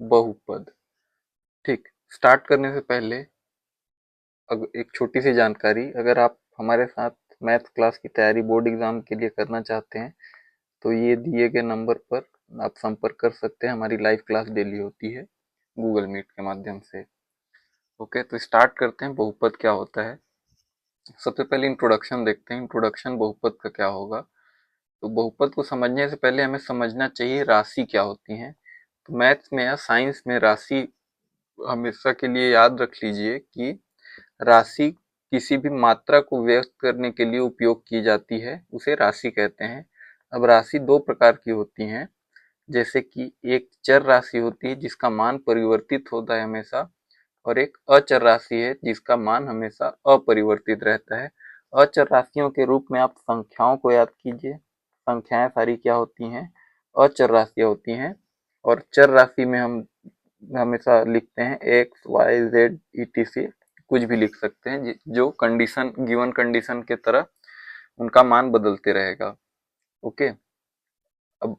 बहुपद। ठीक, स्टार्ट करने से पहले एक छोटी सी जानकारी, अगर आप हमारे साथ मैथ क्लास की तैयारी बोर्ड एग्जाम के लिए करना चाहते हैं तो ये दिए गए नंबर पर आप संपर्क कर सकते हैं। हमारी लाइव क्लास डेली होती है गूगल मीट के माध्यम से। ओके, तो स्टार्ट करते हैं। बहुपद क्या होता है, सबसे पहले इंट्रोडक्शन देखते हैं। इंट्रोडक्शन बहुपद का क्या होगा। तो बहुपद को समझने से पहले हमें समझना चाहिए राशि क्या होती है। तो मैथ्स में या साइंस में राशि हमेशा के लिए याद रख लीजिए कि राशि किसी भी मात्रा को व्यक्त करने के लिए उपयोग की जाती है, उसे राशि कहते हैं। अब राशि दो प्रकार की होती हैं, जैसे कि एक चर राशि होती है जिसका मान परिवर्तित होता है हमेशा, और एक अचर राशि है जिसका मान हमेशा अपरिवर्तित रहता है। अचर राशियों के रूप में आप संख्याओं को याद कीजिए। संख्याएं सारी क्या होती हैं, अचर राशियां होती हैं। और चर राशि में हम हमेशा लिखते हैं एक्स वाई जेड ईटीसी, कुछ भी लिख सकते हैं जो कंडीशन, गिवन कंडीशन के तरह उनका मान बदलते रहेगा। ओके, अब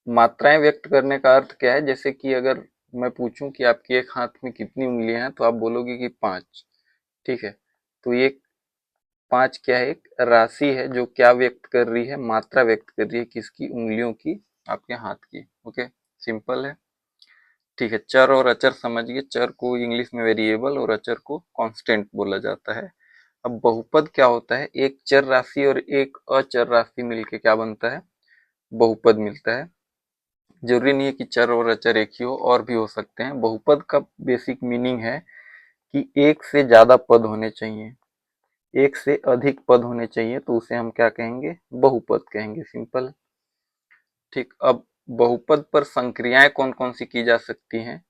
मात्राएं व्यक्त करने का अर्थ क्या है, जैसे कि अगर मैं पूछूं कि आपके एक हाथ में कितनी उंगलियां हैं तो आप बोलोगे कि 5। ठीक है, तो ये 5 क्या है, एक राशि है जो क्या व्यक्त कर रही है, मात्रा व्यक्त कर रही है किसकी, उंगलियों की, आपके हाथ की। ओके, सिंपल है। ठीक है, चर और अचर समझिए। चर को इंग्लिश में वेरिएबल और अचर को कांस्टेंट बोला जाता है। अब बहुपद क्या होता है, एक चर राशि और एक अचर राशि मिलके क्या बनता है, बहुपद मिलता है। जरूरी नहीं है कि चर और अचर एक ही हो, और भी हो सकते हैं। बहुपद का बेसिक मीनिंग है कि एक से ज्यादा पद होने चाहिए, एक से अधिक पद होने चाहिए, तो उसे हम क्या कहेंगे, बहुपद कहेंगे। सिंपल। ठीक, अब बहुपद पर संक्रियाएं कौन कौन सी की जा सकती हैं।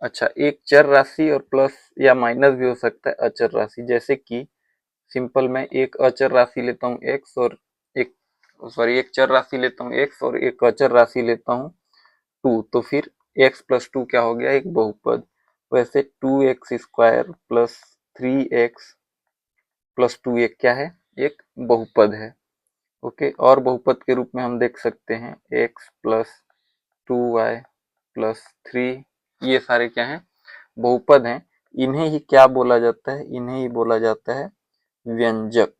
अच्छा, एक चर राशि और प्लस या माइनस भी हो सकता है अचर राशि, जैसे कि सिंपल मैं एक अचर राशि लेता हूँ एक्स और एक, सॉरी, एक चर राशि लेता हूँ एक्स और एक अचर राशि लेता हूँ 2, तो फिर एक्स प्लस 2 क्या हो गया, एक बहुपद। वैसे 2x² प्लस 3x प्लस 2 एक क्या है, एक बहुपद है। ओके, और बहुपद के रूप में हम देख सकते हैं x प्लस 2y प्लस 3, ये सारे क्या हैं, बहुपद हैं। इन्हें ही क्या बोला जाता है, इन्हें ही बोला जाता है व्यंजक।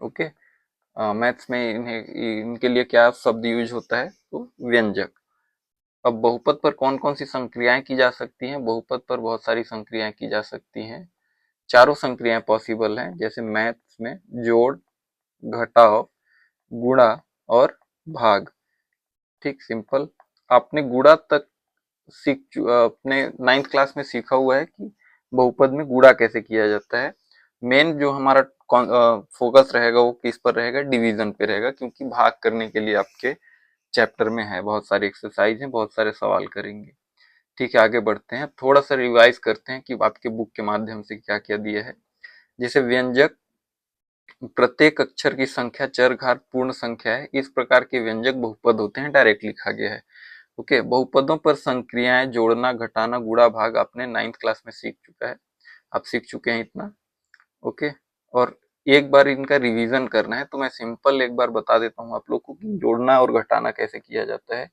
ओके, मैथ्स में इन्हें, इनके लिए क्या शब्द यूज होता है, तो व्यंजक। अब बहुपद पर कौन कौन सी संक्रियाएं की जा सकती हैं, बहुपद पर बहुत सारी संक्रियाएं की जा सकती हैं। चारों संक्रियाएं पॉसिबल हैं, जैसे मैथ्स में जोड़, घटाव, गुणा और भाग। ठीक, सिंपल। आपने गुणा तक अपने 9th क्लास में सीखा हुआ है कि बहुपद में गुणा कैसे किया जाता है। मेन जो हमारा फोकस रहेगा वो किस पर रहेगा, डिवीजन पे रहेगा, क्योंकि भाग करने के लिए आपके चैप्टर में है, बहुत सारे एक्सरसाइज हैं, बहुत सारे सवाल करेंगे। ठीक है, आगे बढ़ते हैं, थोड़ा सा रिवाइज करते हैं कि आपके बुक के माध्यम से क्या क्या दिया है। जैसे व्यंजक, प्रत्येक अक्षर की संख्या चर घात पूर्ण संख्या है, इस प्रकार के व्यंजक बहुपद होते हैं, डायरेक्ट लिखा गया है। ओके, बहुपदों पर संक्रियाएं, जोड़ना, घटाना, गुणा, भाग आपने 9th क्लास में सीख चुका है, आप सीख चुके हैं इतना। ओके, और एक बार इनका रिवीजन करना है तो मैं सिंपल एक बार बता देता हूँ आप लोग को कि जोड़ना और घटाना कैसे किया जाता है।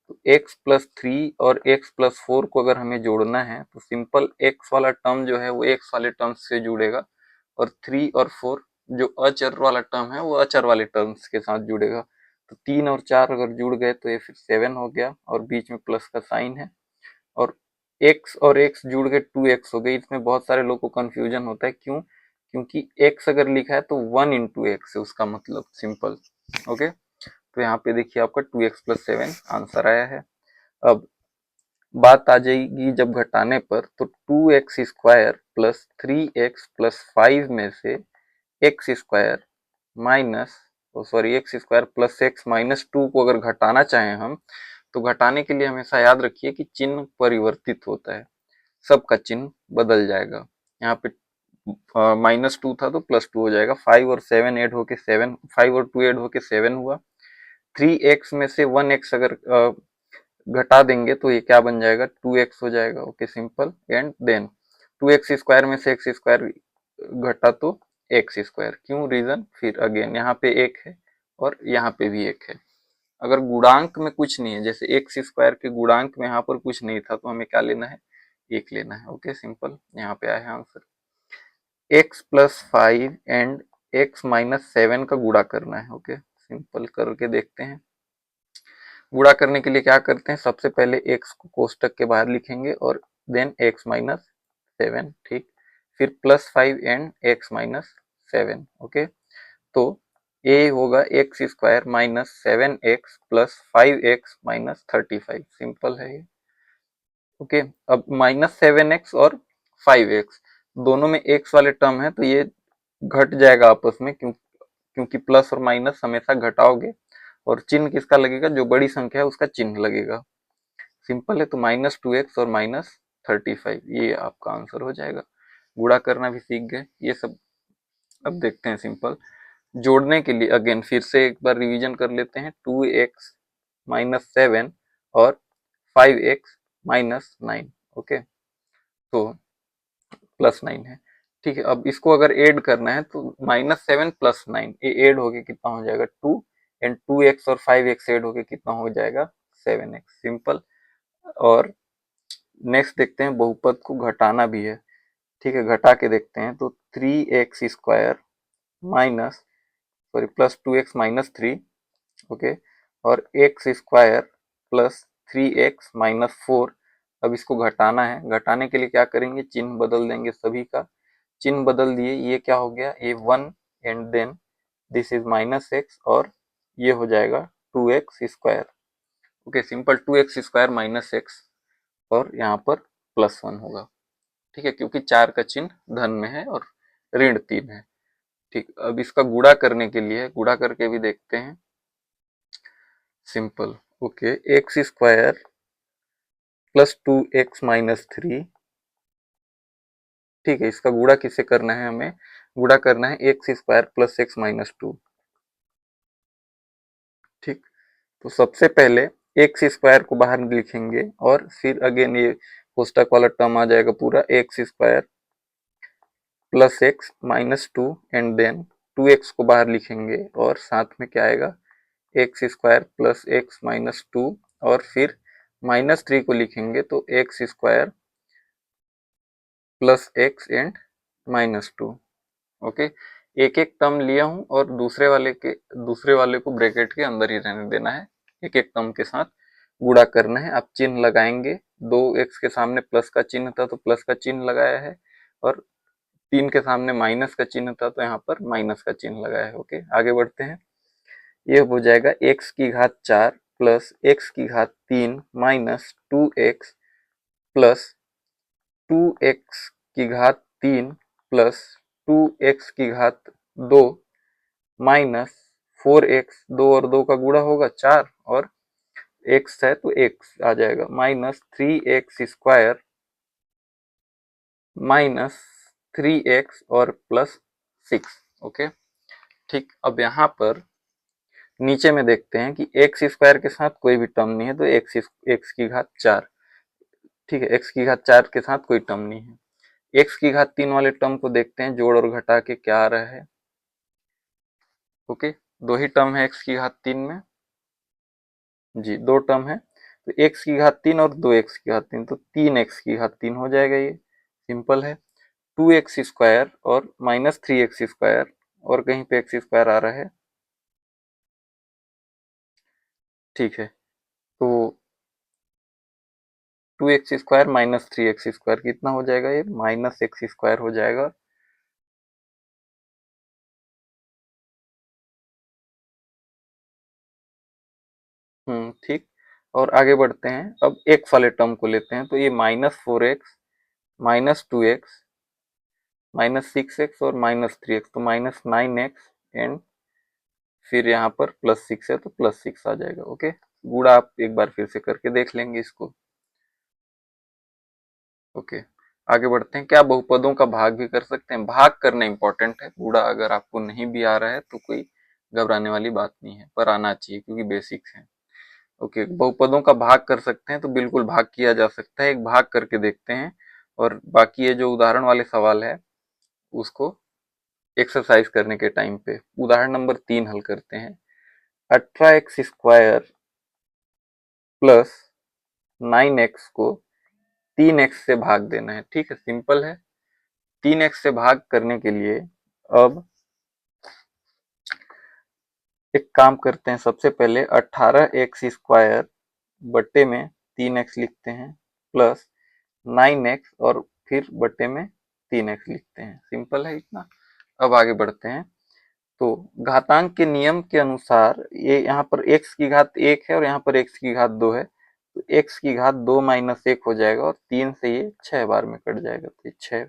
तो x+3 और x+4 को अगर हमें जोड़ना है तो सिंपल x वाला टर्म जो है वो x वाले टर्म से जुड़ेगा, और 3 और 4 जो अचर वाला टर्म है वो अचर वाले टर्म्स के साथ जुड़ेगा। तो 3 और 4 अगर जुड़ गए तो ये फिर 7 हो गया, और बीच में प्लस का साइन है। और x और x जुड़ के 2x हो गई। इसमें बहुत सारे लोगों को कंफ्यूजन होता है, क्यों, क्योंकि x अगर लिखा है तो 1 इंटू एक्स है उसका मतलब। सिंपल। ओके, तो यहाँ पे देखिए आपका 2x+7 आंसर आया है। अब बात आ जाएगी जब घटाने पर, तो 2x² प्लस 3x+5 में से x² minus, sorry, x² plus x minus 2 को अगर घटाना चाहें हम, तो घटाने के लिए हमेशा याद रखिए कि चिन्ह परिवर्तित होता है, सबका चिन्ह बदल जाएगा। यहाँ पे -2 था तो +2 हो जाएगा, 5 और 7 ऐड होके 7, 5 और 2 ऐड होके 7 हुआ। 3x में से 1x अगर घटा देंगे तो ये क्या बन जाएगा, 2x हो जाएगा। Okay, simple. And then 2x² में से x² घटा तो x², क्यों, रीजन, फिर अगेन यहाँ पे एक है और यहाँ पे भी एक है। अगर गुणांक में कुछ नहीं है, जैसे एक्स स्क्वायर के गुणांक में यहाँ पर कुछ नहीं था, तो हमें क्या लेना है, 1 लेना है। ओके, सिंपल, यहाँ पे आया है answer. X plus 5 and x minus 7 का गुणा करना है। ओके, सिंपल करके देखते हैं। गुणा करने के लिए क्या करते हैं, सबसे पहले एक्स को कोष्टक के बाहर लिखेंगे और देन एक्स माइनस 7, ठीक, फिर plus 5 and x minus 7। Okay, तो ए होगा x square minus 7x plus 5x minus 35, simple है ये। ओके, अब माइनस 7x और 5x दोनों में x वाले टर्म है, तो ये घट जाएगा आपस में, क्योंकि प्लस और माइनस हमेशा घटाओगे, और चिन्ह किसका लगेगा, जो बड़ी संख्या है उसका चिन्ह लगेगा। सिंपल है, तो -2x और -35, ये आपका आंसर हो जाएगा। गुणा करना भी सीख गए ये सब। अब देखते हैं सिंपल जोड़ने के लिए, अगेन फिर से एक बार रिवीजन कर लेते हैं। 2x माइनस 7 और 5x माइनस 9। ओके, तो प्लस 9 है, ठीक है। अब इसको अगर ऐड करना है तो -7 प्लस 9 ये ऐड होके कितना हो जाएगा, 2, एंड 2x और 5x ऐड होके कितना हो जाएगा, 7x, सिंपल। और नेक्स्ट देखते हैं, बहुपद को घटाना भी है, ठीक है, घटा के देखते हैं। तो 3x square minus, sorry, plus 2x minus 3, okay, और x square plus 3x minus 4। अब इसको घटाना है, घटाने के लिए क्या करेंगे, चिन्ह बदल देंगे सभी का। चिन्ह बदल दिए, ये क्या हो गया, ये 1 and then this is -x, और ये हो जाएगा 2x square. Okay, simple, 2x square minus x, और यहाँ पर +1 होगा, ठीक है, क्योंकि 4 का चिन्ह धन में है और ऋण 3 है। ठीक, अब इसका गुणा करने के लिए गुणा करके भी देखते हैं, simple. Okay, x square plus 2x minus 3, ठीक है, इसका गुणा किससे करना है, हमें गुणा करना है x square plus x minus 2, ठीक। तो सबसे पहले एक्स स्क्वायर को बाहर लिखेंगे और फिर अगेन ये कोष्टक वाला टर्म आ जाएगा पूरा, x square plus x minus 2, and then 2x को बाहर लिखेंगे और साथ में क्या आएगा, x square plus x minus 2, और फिर -3 को लिखेंगे तो x square plus x and -2। Okay, एक एक टर्म लिया हूं और दूसरे वाले को ब्रैकेट के अंदर ही रहने देना है, एक एक टर्म के साथ गुणा करना है। आप चिन्ह लगाएंगे, 2x के सामने प्लस का चिन्ह था तो प्लस का चिन्ह लगाया है, और 3 के सामने माइनस का चिन्ह था तो यहाँ पर माइनस का चिन्ह लगाया है। ओके, आगे बढ़ते हैं। ये हो जाएगा x की घात 4 प्लस x की घात 3 माइनस 2x प्लस 2x की घात 3 प्लस 2x की घात 2 माइनस 4x, 2 और 2 का गुणा होगा 4, और x है तो x आ जाएगा, minus 3x square minus 3x और प्लस 6। ओके, ठीक। अब यहाँ पर नीचे में देखते हैं कि एक्स स्क्वायर के साथ कोई भी टर्म नहीं है, तो एक्स की घात 4, ठीक है, एक्स की घात 4 के साथ कोई टर्म नहीं है। एक्स की घात 3 वाले टर्म को देखते हैं, जोड़ और घटा के क्या आ रहा है। ओके, 2 ही टर्म है एक्स की घात 3 में, जी 2 टर्म है, तो एक्स की घात 3 और 2x की घात 3, तो 3x की घात 3 हो जाएगा, ये सिंपल है। 2x स्क्वायर और माइनस 3x स्क्वायर, और कहीं पे एक्स स्क्वायर आ रहा है, ठीक है, तो 2x square minus 3x square कितना हो जाएगा, ये -x स्क्वायर हो जाएगा। ठीक, और आगे बढ़ते हैं। अब एक्स वाले टर्म को लेते हैं, तो ये -4x -2x -6x और -3x, तो -9x, एंड फिर यहाँ पर +6 है तो +6 आ जाएगा। ओके, गुणा आप एक बार फिर से करके देख लेंगे इसको। ओके, आगे बढ़ते हैं। क्या बहुपदों का भाग भी कर सकते हैं, भाग करना इंपॉर्टेंट है, गुणा अगर आपको नहीं भी आ रहा है तो कोई घबराने वाली बात नहीं है, पर आना चाहिए क्योंकि बेसिक्स है। ओके, बहुपदों का भाग कर सकते हैं, तो बिल्कुल भाग किया जा सकता है, एक भाग करके देखते हैं, और बाकी ये जो उदाहरण वाले सवाल है उसको एक्सरसाइज करने के टाइम पे उदाहरण नंबर 3 हल करते हैं। 18x स्क्वायर प्लस 9x को 3x से भाग देना है। ठीक है, सिंपल है। 3x से भाग करने के लिए अब एक काम करते हैं, सबसे पहले 18x² बट्टे में 3x लिखते हैं प्लस 9x और फिर बट्टे में 3x लिखते हैं। सिंपल है इतना। अब आगे बढ़ते हैं। तो घातांक के नियम के अनुसार ये यहाँ पर x की घात 1 है और यहाँ पर x की घात 2 है, तो x की घात 2 माइनस 1 हो जाएगा और 3 से ये 6 बार में कट जाएगा, तो ये 6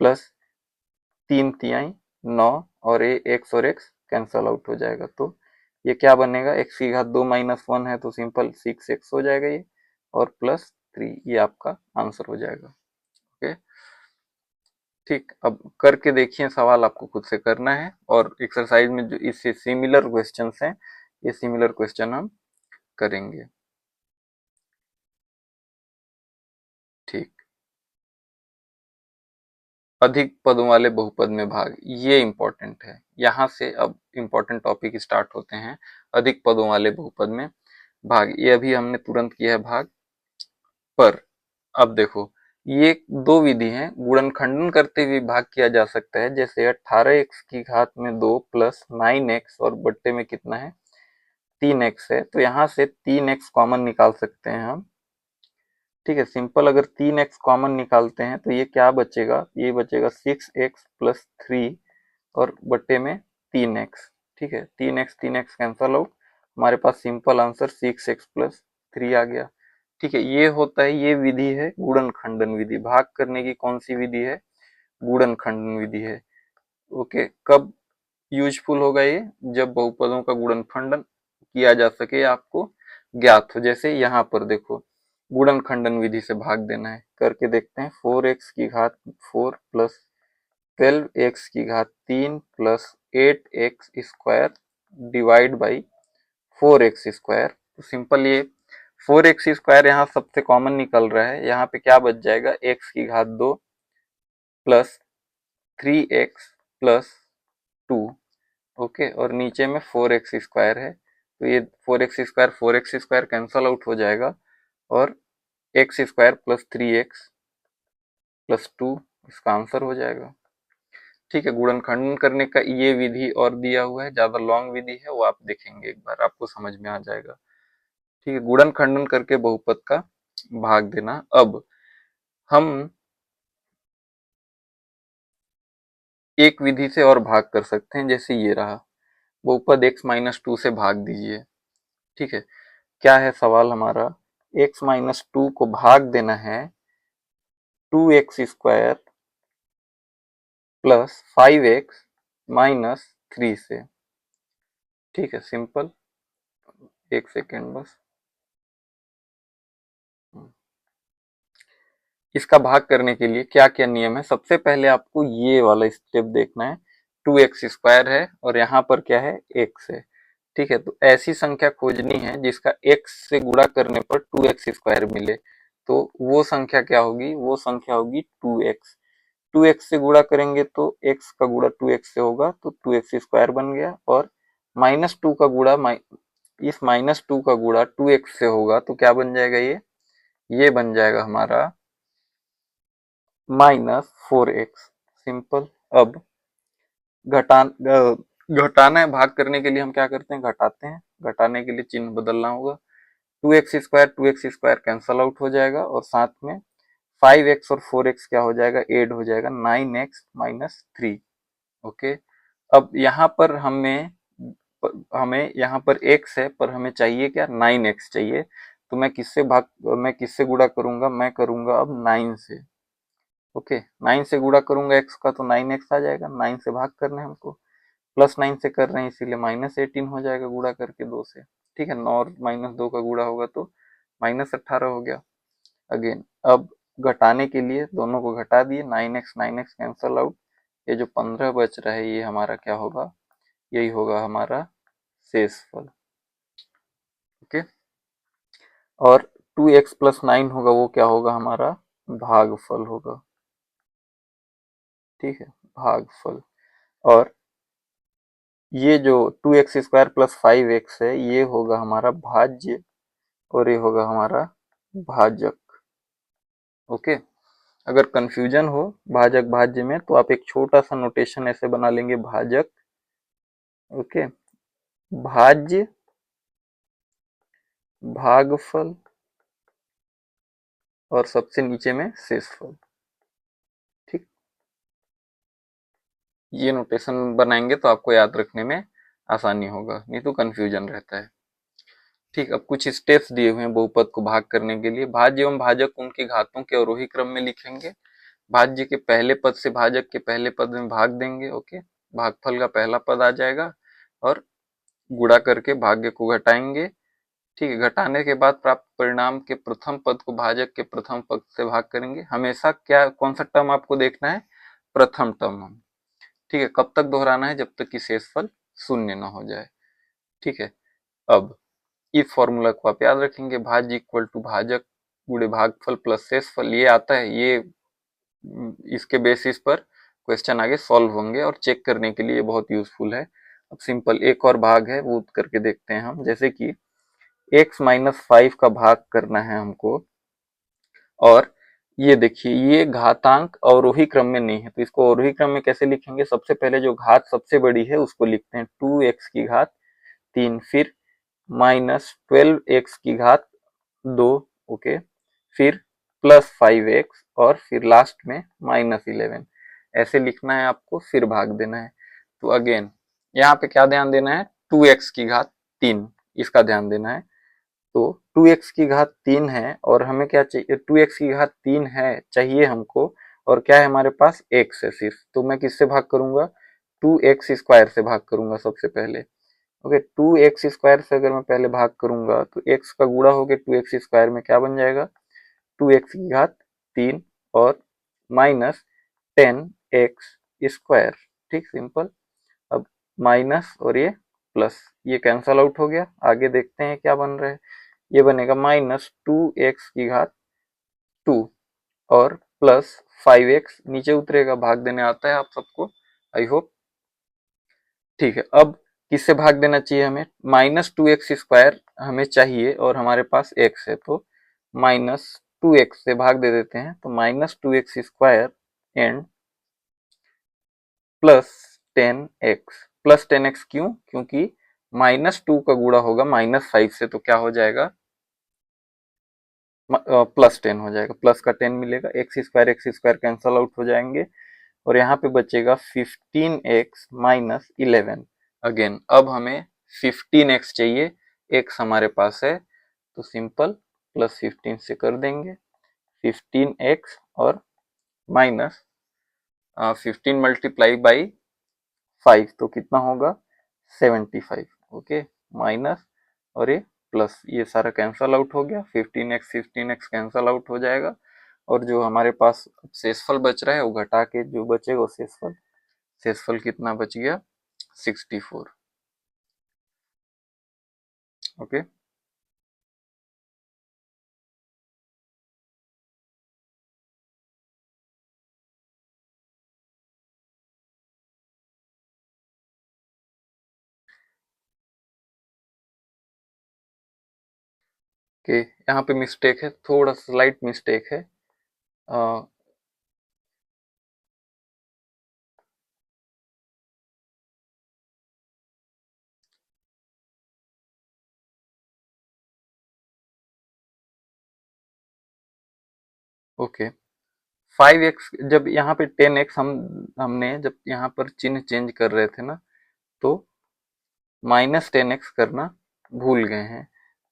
प्लस 3 तिहाई 9 और ये x और x कैंसल आउट हो जाएगा। तो ये क्या बनेगा, x की घात 2 माइनस 1 है तो सिंपल 6x हो जाएगा ये, और प्लस 3, ये आपका आंसर हो जाएगा। ओके, ठीक। अब करके देखिए, सवाल आपको खुद से करना है और एक्सरसाइज में जो इससे सिमिलर क्वेश्चंस हैं, ये सिमिलर क्वेश्चन हम करेंगे। ठीक, अधिक पदों वाले बहुपद में भाग, ये इंपॉर्टेंट है। यहाँ से अब इंपॉर्टेंट टॉपिक स्टार्ट होते हैं। अधिक पदों वाले बहुपद में भाग, ये अभी हमने तुरंत किया है भाग। पर अब देखो, ये दो विधि हैं, गुणनखंडन करते हुए भाग किया जा सकता है। जैसे 18x की घात में 2 प्लस 9x और बट्टे में कितना है 3x है, तो यहाँ से 3x कॉमन निकाल सकते हैं हम। ठीक है, सिंपल। अगर 3x कॉमन निकालते हैं तो ये क्या बचेगा, ये बचेगा 6x प्लस 3 और बट्टे में 3x। ठीक है, 3x कैंसल आउट, हमारे पास सिंपल आंसर 6x प्लस 3 आ गया। ठीक है, ये होता है, ये विधि है गुणनखंडन विधि। भाग करने की कौन सी विधि है, गुणनखंडन विधि है। ओके, कब यूजफुल होगा ये, जब बहुपदों का गुणनखंडन किया जा सके, आपको ज्ञात हो। जैसे यहाँ पर देखो, गुणनखंडन विधि से भाग देना है, करके देखते हैं। 4x की घात 4 प्लस 12x की घात 3 plus 8x² divide by 4x²। तो सिंपल, ये 4x² यहाँ सबसे कॉमन निकल रहा है, यहाँ पे क्या बच जाएगा, x की घात 2 प्लस 3x प्लस 2। ओके, और नीचे में 4x² है, तो ये 4x² कैंसल आउट हो जाएगा और x² प्लस 3x प्लस 2 इसका आंसर हो जाएगा। ठीक है, गुणनखंडन करने का ये विधि और दिया हुआ है, ज्यादा लॉन्ग विधि है, वो आप देखेंगे एक बार, आपको समझ में आ जाएगा। ठीक है, गुणनखंडन करके बहुपद का भाग देना। अब हम एक विधि से और भाग कर सकते हैं, जैसे ये रहा, बहुपद x-2 से भाग दीजिए। ठीक है, क्या है सवाल हमारा, x-2 को भाग देना है 2x² प्लस 5x माइनस 3 से। ठीक है, सिंपल। एक सेकेंड बस। इसका भाग करने के लिए क्या क्या नियम है, सबसे पहले आपको ये वाला स्टेप देखना है। 2x² है और यहाँ पर क्या है, x है। ठीक है, तो ऐसी संख्या खोजनी है जिसका x से गुणा करने पर 2x² मिले। तो वो संख्या क्या होगी, वो संख्या होगी 2x। 2x से गुणा करेंगे तो x का गुणा 2x से होगा, तो 2x² बन गया। और -2 का गुणा इस -2 का गुणा 2x से होगा, तो क्या बन जाएगा, ये बन जाएगा हमारा -4x। सिंपल। अब घटाना है, भाग करने के लिए हम क्या करते हैं, घटाते हैं। घटाने के लिए चिन्ह बदलना होगा। 2x² कैंसल आउट हो जाएगा और साथ में 5x और 4x क्या हो जाएगा, ऐड हो जाएगा, 9x माइनस 3। ओके, अब यहाँ पर हमें यहाँ पर x है, पर हमें चाहिए क्या, 9x चाहिए। तो मैं किससे गुणा करूंगा, मैं करूंगा अब 9 से। ओके, 9 से गुणा करूंगा x का तो 9x आ जाएगा, 9 से भाग करना है हमको, प्लस 9 से कर रहे हैं इसीलिए -18 हो जाएगा गुणा करके 2 से। ठीक है, 9 और -2 का गुणा होगा तो -18 हो गया। अगेन, अब घटाने के लिए दोनों को घटा दिए, 9x कैंसल आउट, ये जो 15 बच रहा है ये हमारा क्या होगा, यही होगा हमारा शेषफल। ओके, और 2x प्लस 9 होगा, वो क्या होगा, हमारा भागफल होगा। ठीक है, भागफल। और ये जो 2x² प्लस 5x है, ये होगा हमारा भाज्य। और ये होगा हमारा भाजक। ओके, अगर कंफ्यूजन हो भाजक भाज्य में तो आप एक छोटा सा नोटेशन ऐसे बना लेंगे, भाजक, ओके, भाज्य, भागफल और सबसे नीचे में शेषफल। ठीक, ये नोटेशन बनाएंगे तो आपको याद रखने में आसानी होगा, नहीं तो कंफ्यूजन रहता है। ठीक, अब कुछ स्टेप्स दिए हुए हैं बहुपद को भाग करने के लिए। भाज्य एवं भाजक उनके घातों के अवरोही क्रम में लिखेंगे। भाज्य के पहले पद से भाजक के पहले पद में भाग देंगे। ओके, भागफल का पहला पद आ जाएगा और गुणा करके भाग्य को घटाएंगे। ठीक है, घटाने के बाद प्राप्त परिणाम के प्रथम पद को भाजक के प्रथम पद से भाग करेंगे। हमेशा क्या, कौन सा टर्म आपको देखना है, प्रथम टर्म। ठीक है, कब तक दोहराना है, जब तक कि शेषफल शून्य न हो जाए। ठीक है, अब इस फॉर्मूला को आप याद रखेंगे, भाज्य इक्वल टू भाजक गुणे भागफल प्लस शेषफल, ये आता है, ये इसके बेसिस पर क्वेश्चन आगे सॉल्व होंगे और चेक करने के लिए बहुत यूजफुल है। अब सिंपल एक और भाग है वो करके देखते हैं हम, जैसे कि x माइनस 5 का भाग करना है हमको, और ये देखिए ये घातांक अवरोही क्रम में नहीं है, तो इसको अवरोही क्रम में कैसे लिखेंगे, सबसे पहले जो घात सबसे बड़ी है उसको लिखते हैं 2x की घात 3, फिर -12x की घात 2, ओके, फिर +5x और फिर लास्ट में -11, ऐसे लिखना है आपको, फिर भाग देना है। तो अगेन यहाँ पे क्या ध्यान देना है, 2x की घात 3, इसका ध्यान देना है। तो 2x की घात 3 है और हमें क्या चाहिए, 2x की घात 3 है चाहिए हमको, और क्या है हमारे पास, x है सिर्फ, तो मैं किससे भाग करूंगा, 2x स्क्वायर से भाग करूंगा सबसे पहले। ओके, 2x स्क्वायर से अगर मैं पहले भाग करूंगा तो x का गुणा होके 2x स्क्वायर में क्या बन जाएगा, 2x की घात 3 और -10x स्क्वायर। ठीक, सिंपल। अब माइनस और ये प्लस, ये कैंसल आउट हो गया। आगे देखते हैं क्या बन रहा है, ये बनेगा -2x की घात 2 और +5x, नीचे उतरेगा, भाग देने आता है आप सबको, आई होप। ठीक है, अब किससे भाग देना चाहिए हमें, -2x स्क्वायर हमें चाहिए और हमारे पास x है, तो -2x से भाग दे देते हैं, तो -2x स्क्वायर एंड +10x क्यों, क्योंकि -2 का गुणा होगा -5 से, तो क्या हो जाएगा, +10 हो जाएगा, प्लस का 10 मिलेगा, एक्स स्क्वायर कैंसल आउट हो जाएंगे और यहाँ पे बचेगा 15x -11। अगेन अब हमें 15x चाहिए, x हमारे पास है, तो सिंपल +15 से कर देंगे, 15x और माइनस 15 मल्टीप्लाई बाई 5, तो कितना होगा, 75। ओके, माइनस और ये प्लस, ये सारा कैंसल आउट हो गया, 15x कैंसल आउट हो जाएगा, और जो हमारे पास शेषफल बच रहा है वो घटा के जो बचेगा वो शेषफल कितना बच गया, 64। ओके, ओके, यहाँ पे मिस्टेक है, थोड़ा स्लाइट मिस्टेक है। ओके, 5x, जब यहाँ पे 10x हमने जब यहाँ पर चिन्ह चेंज कर रहे थे ना, तो -10x करना भूल गए हैं।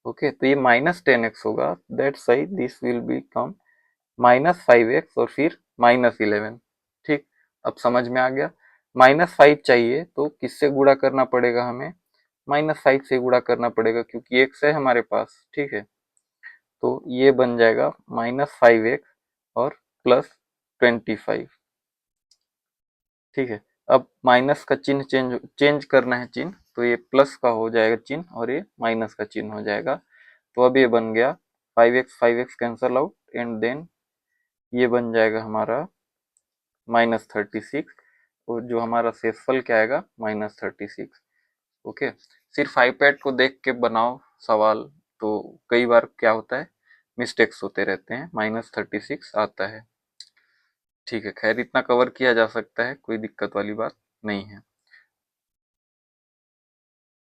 ओके, तो ये -10x होगा, दैट सही, दिस विल बिकम -5x और फिर -11। ठीक, अब समझ में आ गया। -5 चाहिए तो किससे गुणा करना पड़ेगा हमें, -5 से गुणा करना पड़ेगा क्योंकि x है हमारे पास। ठीक है, तो ये बन जाएगा -5x और +25। ठीक है, अब माइनस का चिन्ह चेंज करना है चिन्ह, तो ये प्लस का हो जाएगा चिन्ह और ये माइनस का चिन्ह हो जाएगा। तो अब ये बन गया 5x cancel out and then ये बन जाएगा हमारा -36, और जो हमारा शेषफल क्या आएगा, -36। ओके, सिर्फ आईपैड को देख के बनाओ सवाल, तो कई बार क्या होता है, मिस्टेक्स होते रहते हैं, -36 आता है। ठीक है, खैर इतना कवर किया जा सकता है, कोई दिक्कत वाली बात नहीं है।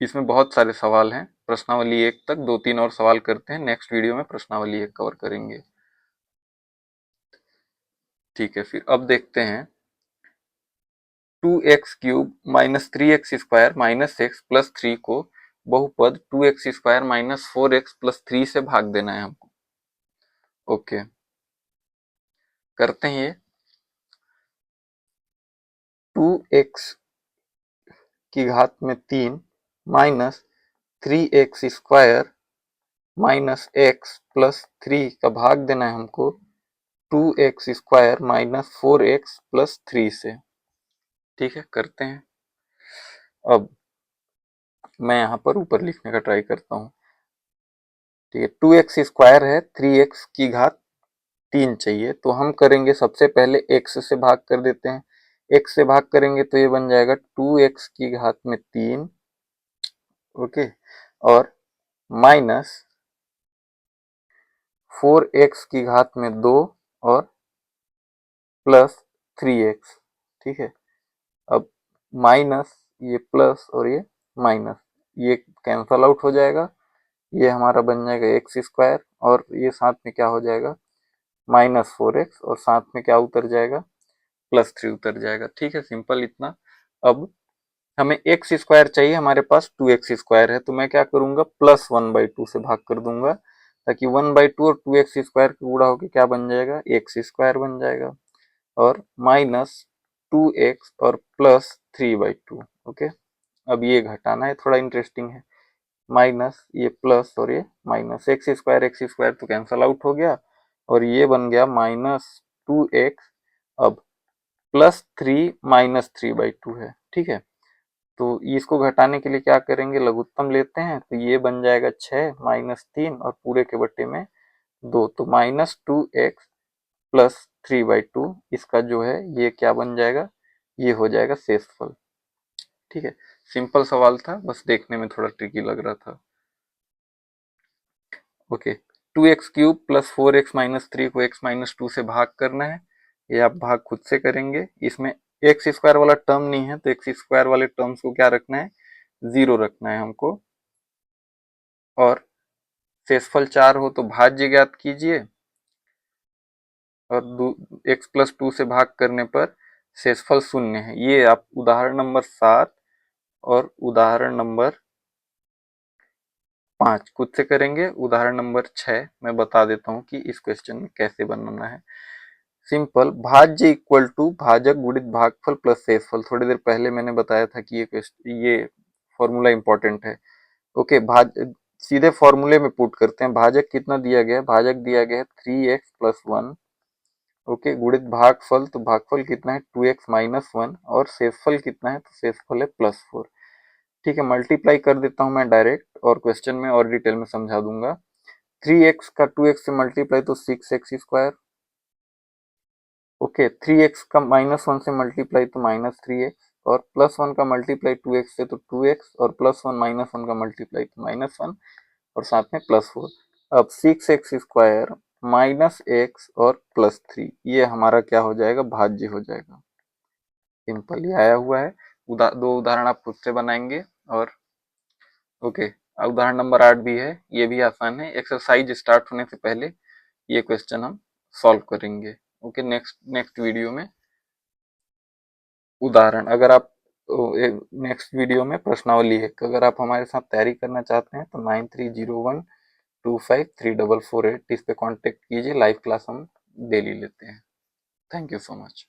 इसमें बहुत सारे सवाल हैं, प्रश्नावली 1 तक 2-3 और सवाल करते हैं, नेक्स्ट वीडियो में प्रश्नावली 1 कवर करेंगे। ठीक है, फिर अब देखते हैं 2x³ minus 3x² minus x plus 3 को बहुपद 2x² माइनस 4x प्लस 3 से भाग देना है हमको। ओके, करते हैं ये। 2x की घात में 3 minus 3x² minus x plus 3 का भाग देना है हमको 2x² माइनस 4x प्लस 3 से। ठीक है, करते हैं। अब मैं यहाँ पर ऊपर लिखने का ट्राई करता हूँ। ठीक है, 2x² है, 3x की घात 3 चाहिए, तो हम करेंगे सबसे पहले x से भाग कर देते हैं। x से भाग करेंगे तो ये बन जाएगा 2x की घात में 3, ओके, और माइनस 4x की घात में 2 और प्लस 3x। ठीक है, अब माइनस ये प्लस और ये माइनस, ये कैंसल आउट हो जाएगा, ये हमारा बन जाएगा x² और ये साथ में क्या हो जाएगा -4x और साथ में क्या उतर जाएगा +3 उतर जाएगा। ठीक है, सिंपल इतना। अब हमें x² चाहिए, हमारे पास 2x² है, तो मैं क्या करूंगा +1/2 से भाग कर दूंगा, ताकि 1/2 और 2x² गुणा होकर क्या बन जाएगा x² बन जाएगा, और -2x और +3/2। ओके, अब ये घटाना है, थोड़ा इंटरेस्टिंग है, माइनस ये प्लस और ये माइनस, x² तो कैंसल आउट हो गया और ये बन गया -2x। अब +3 -3/2 है। ठीक है, तो इसको घटाने के लिए क्या करेंगे, लघुत्तम लेते हैं, तो ये बन जाएगा 6 -3 और पूरे के बट्टे में 2, तो -2x प्लस 3/2, इसका जो है ये क्या बन जाएगा, ये हो जाएगा शेषफल। ठीक है, सिंपल सवाल था, बस देखने में थोड़ा ट्रिकी लग रहा था। Okay, 2x³ plus 4x minus 3 को x माइनस 2 से भाग करना है, ये आप भाग खुद से करेंगे। इसमें x² वाला टर्म नहीं है, तो x² वाले टर्म्स को क्या रखना है, 0 रखना है हमको, और शेषफल 4 हो तो भाज्य ज्ञात कीजिए, और x प्लस 2 से भाग करने पर शेषफल 0 है। ये आप उदाहरण नंबर 7 और उदाहरण नंबर 5 खुद से करेंगे। उदाहरण नंबर 6 मैं बता देता हूँ कि इस क्वेश्चन में कैसे बनाना है। सिंपल, भाज्य इक्वल टू भाजक गुणित भागफल प्लस शेषफल। थोड़ी देर पहले मैंने बताया था कि ये फॉर्मूला इंपॉर्टेंट है। ओके, सीधे फॉर्मूले में पुट करते हैं। भाजक कितना दिया गया है, भाजक दिया गया है 3x प्लस 1, ओके, गुणित भागफल, तो भागफल कितना है 2x माइनस 1, और शेषफल कितना है, तो शेषफल है +4। ठीक है, मल्टीप्लाई कर देता हूं मैं डायरेक्ट, और क्वेश्चन में और डिटेल में समझा दूंगा। 3x का 2x से मल्टीप्लाई तो 6x², ओके, 3x का -1 से मल्टीप्लाई तो -3x, और +1 का मल्टीप्लाई 2x से तो 2x, और +1 -1 का मल्टीप्लाई तो -1, और साथ में +4। अब 6x² -x और +3, ये हमारा क्या हो जाएगा, भाज्य हो जाएगा। सिंपल, ये आया हुआ है। दो उदाहरण आप खुद से बनाएंगे। और ओके, उदाहरण नंबर 8 भी है, ये भी आसान है। एक्सरसाइज स्टार्ट होने से पहले ये क्वेश्चन हम सॉल्व करेंगे। ओके, नेक्स्ट वीडियो में उदाहरण, अगर आप नेक्स्ट वीडियो में प्रश्नावली है, अगर आप हमारे साथ तैयारी करना चाहते हैं तो 9301253448 इस पे कांटेक्ट कीजिए। लाइव क्लास हम डेली लेते हैं। Thank you so much.